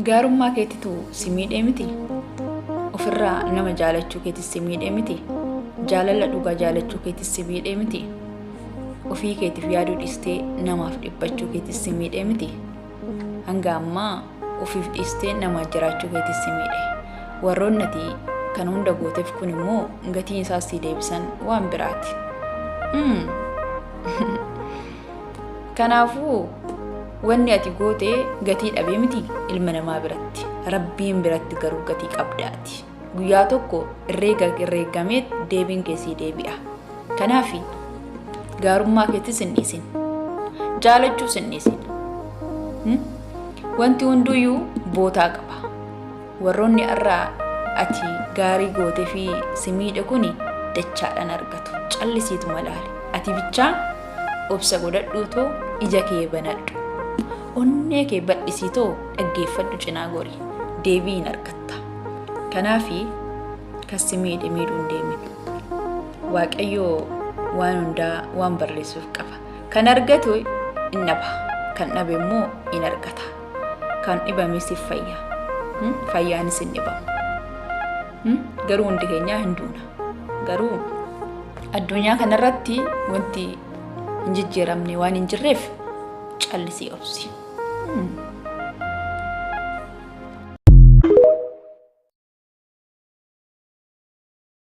gaarummaa keetitu si miidhee miti? Ofirraa nama jaalachuu keetis si miidhee miti? Jaalala dhugaa jaalachuu keetis si miidhee miti? Ofii keetiif yaaduu dhiistee namaaf dhiphachuu keetis si miidhee miti? Hanga ammaa ofiif dhiistee namaaf jiraachuu keetis si miidhee. Warroonni ati kan hunda gooteef kun immoo gatiin isaas si deebisan waan biraati. Kanaafuu wanni ati gootee gatii dhabee miti ilma namaa biratti. Rabbiin biratti garuu gatii qabdaati. Guyyaa tokko herreegamee deebiin keessii deebi'a. Kanaafi gaarummaa keetis hin dhiisin. Jaalachuus hin dhiisin. Wanti hunduyyuu bootaa qaba. Warroonni irraa ati gaarii gootee fi si miidhe kuni dachaadhaan argatu. Callisiitu malaali. Ati bichaa obsa godhadhuutoo ija kee banadhu. Onnee kee badhisiitoo dhaggeeffadhu cinaa gorii. Deebii hin argatta. Kanaafi kas si miidhe miidhuu hin deemin. Waaqayyoo waan hundaa waan barreessuuf qaba. Kan argatu hin dhaba. Kan dhabe immoo hin argata. Kan dhibame siif fayya. Fayyaanis hin dhibamu. Garuu hundi keenyaa hin duuna. Garuu addunyaa kanarratti wanti hin jijjiiramne waan hin jirreef callisii obsi.